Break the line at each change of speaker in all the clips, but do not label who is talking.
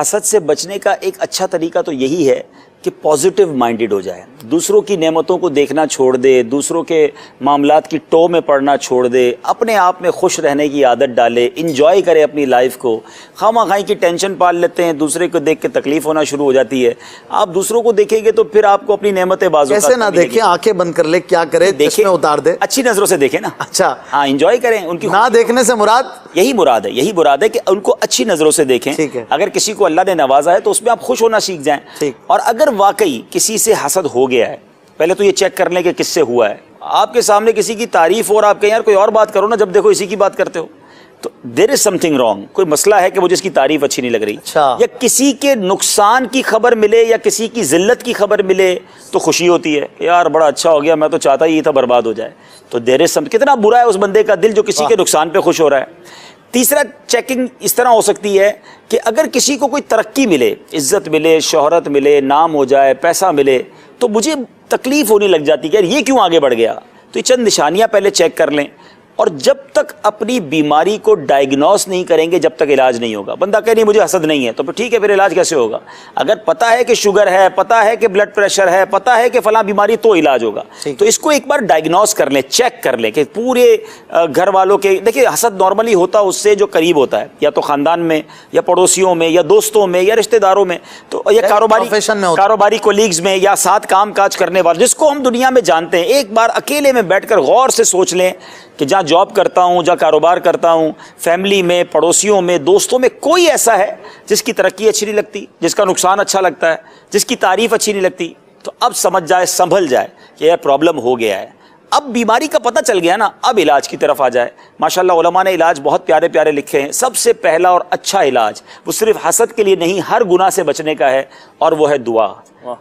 حسد سے بچنے کا ایک اچھا طریقہ تو یہی ہے کہ پازیٹیو مائنڈڈ ہو جائے، دوسروں کی نعمتوں کو دیکھنا چھوڑ دے، دوسروں کے معاملات کی ٹو میں پڑنا چھوڑ دے، اپنے آپ میں خوش رہنے کی عادت ڈالے، انجوائے کرے اپنی لائف کو۔ خواہ خواہی کی ٹینشن پال لیتے ہیں، دوسرے کو دیکھ کے تکلیف ہونا شروع ہو جاتی ہے۔ آپ دوسروں کو دیکھیں گے تو پھر آپ کو اپنی نعمتیں بازو
ایسے نہ دیکھیں، آنکھیں بند کر لے، کیا کرے دیکھیں، اتار دے،
اچھی نظروں سے دیکھیں نا۔
اچھا
ہاں، انجوائے کریں ان کی۔
نہ دیکھنے سے مراد
یہی مراد ہے کہ ان کو اچھی نظروں سے دیکھیں۔ اگر کسی کو اللہ نے نوازا ہے تو اس میں آپ خوش ہونا سیکھ جائیں۔ اور اگر واقعی کسی سے حسد ہو گیا ہے، پہلے تو یہ چیک کر لیں کہ کس سے ہوا ہے۔ آپ کے سامنے کسی کی تعریف اور آپ کہیں یار کوئی اور بات کرو نا، جب دیکھو اسی کی بات کرتے ہو، تو دیر از سم تھنگ رانگ۔ کوئی مسئلہ ہے کہ مجھے اس کی تعریف اچھی نہیں لگ رہی، یا کسی کے نقصان کی خبر ملے یا کسی کی ذلت کی خبر ملے تو خوشی ہوتی ہے کہ یار بڑا اچھا ہو گیا، میں تو چاہتا ہی تھا برباد ہو جائے۔ تو دیر از سم، کتنا برا ہے اس بندے کا دل جو کسی کے نقصان پہ خوش ہو رہا ہے۔ تیسرا چیکنگ اس طرح ہو سکتی ہے کہ اگر کسی کو کوئی ترقی ملے، عزت ملے، شہرت ملے، نام ہو جائے، پیسہ ملے، تو مجھے تکلیف ہونے لگ جاتی کہ یار یہ کیوں آگے بڑھ گیا۔ تو یہ چند نشانیاں پہلے چیک کر لیں، اور جب تک اپنی بیماری کو ڈائگنوز نہیں کریں گے جب تک علاج نہیں ہوگا۔ بندہ کہے نہیں مجھے حسد نہیں ہے، تو پھر ٹھیک ہے، پھر علاج کیسے ہوگا؟ اگر پتہ ہے کہ شوگر ہے، پتہ ہے کہ بلڈ پریشر ہے، پتہ ہے کہ فلاں بیماری، تو علاج ہوگا۔ تو اس کو ایک بار ڈائگنوز کر لیں، چیک کر لیں کہ پورے گھر والوں کے، دیکھیں حسد نارملی ہوتا اس سے جو قریب ہوتا ہے، یا تو خاندان میں یا پڑوسیوں میں یا دوستوں میں یا رشتہ داروں میں، تو یا کاروباری کولیگز میں یا ساتھ کام کاج کرنے والے، جس کو ہم دنیا میں جانتے ہیں۔ ایک بار اکیلے میں بیٹھ کر غور سے سوچ لیں کہ جہاں جاب کرتا ہوں، جہاں کاروبار کرتا ہوں، فیملی میں، پڑوسیوں میں، دوستوں میں، کوئی ایسا ہے جس کی ترقی اچھی نہیں لگتی، جس کا نقصان اچھا لگتا ہے، جس کی تعریف اچھی نہیں لگتی، تو اب سمجھ جائے، سنبھل جائے کہ یہ پرابلم ہو گیا ہے۔ اب بیماری کا پتہ چل گیا نا، اب علاج کی طرف آ جائے۔ ماشاءاللہ علماء نے علاج بہت پیارے پیارے لکھے ہیں۔ سب سے پہلا اور اچھا علاج وہ صرف حسد کے لیے نہیں، ہر گناہ سے بچنے کا ہے، اور وہ ہے دعا۔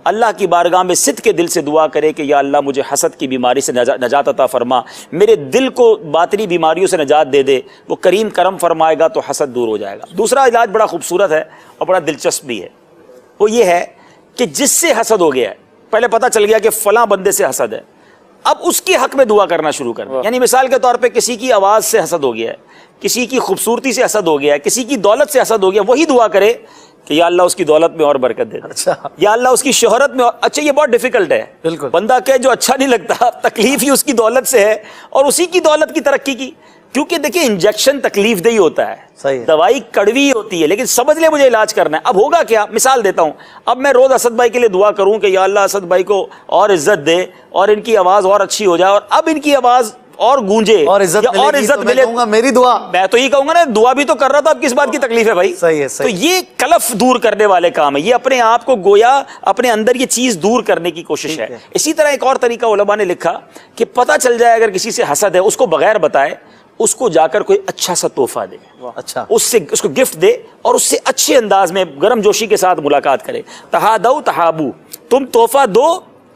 اللہ کی بارگاہ میں صدق کے دل سے دعا کرے کہ یا اللہ مجھے حسد کی بیماری سے نجات عطا فرما، میرے دل کو باطنی بیماریوں سے نجات دے دے، وہ کریم کرم فرمائے گا تو حسد دور ہو جائے گا۔ دوسرا علاج بڑا خوبصورت ہے اور بڑا دلچسپ بھی ہے، وہ یہ ہے کہ جس سے حسد ہو گیا ہے، پہلے پتہ چل گیا کہ فلاں بندے سے حسد ہے، اب اس کے حق میں دعا کرنا شروع کر دیں۔ یعنی مثال کے طور پہ کسی کی آواز سے حسد ہو گیا ہے، کسی کی خوبصورتی سے حسد ہو گیا ہے، کسی کی دولت سے حسد ہو گیا، وہی دعا کرے کہ یا اللہ اس کی دولت میں اور برکت دے دے، یا اللہ اس کی شہرت میں اور۔ اچھا یہ بہت ڈیفیکلٹ ہے، بالکل بندہ کہ جو اچھا نہیں لگتا، تکلیف ہی اس کی دولت سے ہے اور اسی کی دولت کی ترقی کی، کیونکہ دیکھیں انجیکشن تکلیف دہی ہوتا ہے، دوائی کڑوی ہوتی ہے، لیکن سمجھ لے مجھے علاج کرنا ہے۔ اب ہوگا کیا، مثال دیتا ہوں، اب میں روز اسد بھائی کے لیے دعا کروں کہ یا اللہ اسد بھائی کو اور عزت دے اور ان کی آواز اور اچھی ہو جائے، اور اب ان کی آواز اور گونجے اور عزت ملے،
میری دعا،
میں تو یہ کہوں گا نا، دعا بھی تو کر رہا تھا، اب کس بات کی تکلیف ہے بھائی؟ تو یہ کلف دور کرنے والے کام ہے، یہ اپنے آپ کو گویا اپنے اندر یہ چیز دور کرنے کی کوشش ہے۔ اسی طرح ایک اور طریقہ علماء نے لکھا کہ پتہ چل جائے اگر کسی سے حسد ہے، اس کو بغیر بتائے اس کو جا کر کوئی اچھا سا تحفہ دے، اچھا اس کو گفٹ دے، اور اس سے اچھے انداز میں گرم جوشی کے ساتھ ملاقات کرے۔ تہادو تہابو، تم تحفہ دو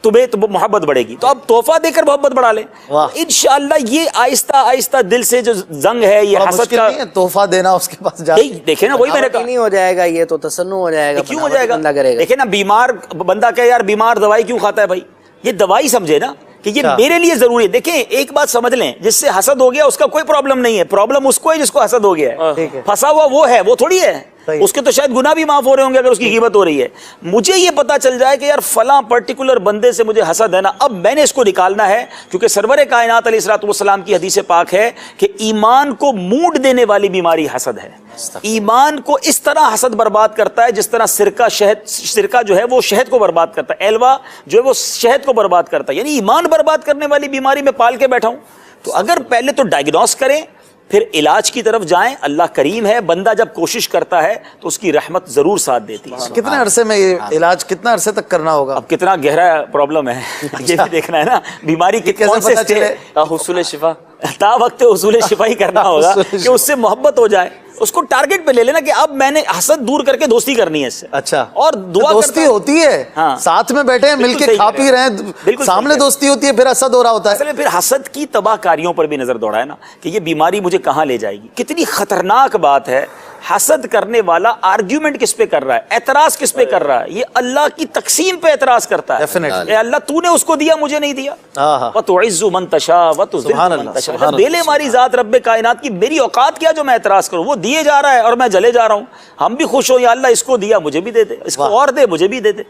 تمہیں تو محبت بڑھے گی، تو اب تحفہ دے کر محبت بڑھا لیں انشاءاللہ۔ یہ آہستہ آہستہ دل سے جو زنگ ہے، یہ حسد کا
تحفہ دینا، اس کے پاس جا
دیکھیں نا، وہی میں نے کہا
نہیں ہو جائے گا، یہ تو تسنن ہو جائے گا،
کیوں ہو جائے گا؟ دیکھیں نا، بیمار بندہ کہ یار بیمار دوائی کیوں کھاتا ہے بھائی، یہ دوائی سمجھے نا کہ یہ میرے لیے ضروری ہے۔ دیکھیں ایک بات سمجھ لیں، جس سے حسد ہو گیا اس کا کوئی پرابلم نہیں ہے، پرابلم اس کو ہے جس کو حسد ہو گیا ہے، پھنسا ہوا وہ ہے، وہ تھوڑی ہے، اس کے تو شاید گناہ بھی معاف ہو رہے ہوں گے اگر اس کی غیبت ہو رہی ہے۔ مجھے یہ پتا چل جائے کہ یار فلاں پرٹیکولر بندے سے مجھے حسد ہے نا، اب میں نے اس کو نکالنا ہے، کیونکہ سرور کائنات علیہ الصلوۃ والسلام کی حدیث پاک ہے کہ ایمان کو موڑ دینے والی بیماری حسد ہے۔ ایمان کو اس طرح حسد برباد کرتا ہے جس طرح سرکہ جو ہے وہ شہد کو برباد کرتا ہے، ایلوا جو ہے وہ شہد کو برباد کرتا ہے، یعنی ایمان برباد کرنے والی بیماری میں پال کے بیٹھا ہوں۔ تو اگر پہلے تو ڈائگنوز کریں، پھر علاج کی طرف جائیں۔ اللہ کریم ہے، بندہ جب کوشش کرتا ہے تو اس کی رحمت ضرور ساتھ دیتی ہے۔
کتنے عرصے میں یہ علاج کتنا عرصے تک کرنا ہوگا؟
اب کتنا گہرا پرابلم ہے یہ بھی دیکھنا ہے نا، بیماری کون سے
حصول شفا،
تا وقت حصول شفا ہی کرنا ہوگا کہ اس سے محبت ہو جائے، اس کو ٹارگٹ پہ لے لینا کہ اب میں نے حسد دور کر کے دوستی کرنی ہے اس سے۔
اچھا،
اور دعا
دوستی ہوتی ہے، ساتھ میں بیٹھے ہیں، مل کے کھا پی رہے ہیں، سامنے دوستی ہوتی ہے، پھر حسد ہو رہا ہوتا ہے۔
اصل میں پھر حسد کی تباہ کاریوں پر بھی نظر دوڑائے نا کہ یہ بیماری مجھے کہاں لے جائے گی۔ کتنی خطرناک بات ہے حسد کرنے والا آرگیومنٹ کس پہ کر رہا ہے, اعتراض کس پہ کر رہا ہے؟ یہ اللہ کی تقسیم پہ اعتراض کرتا ہے. اے اللہ تو نے اس کو دیا مجھے نہیں دیا. وَتُعِزُّ مَن تَشَاءُ وَتُذِلُّ مَن تَشَاءُ. دے لے ہماری ذات رب کائنات کی, میری اوقات کیا جو میں اعتراض کروں؟ وہ دیے جا رہا ہے اور میں جلے جا رہا ہوں. ہم بھی خوش ہوں یا اللہ اس کو دیا مجھے بھی دے دے, اس کو اور دے مجھے بھی دے دے.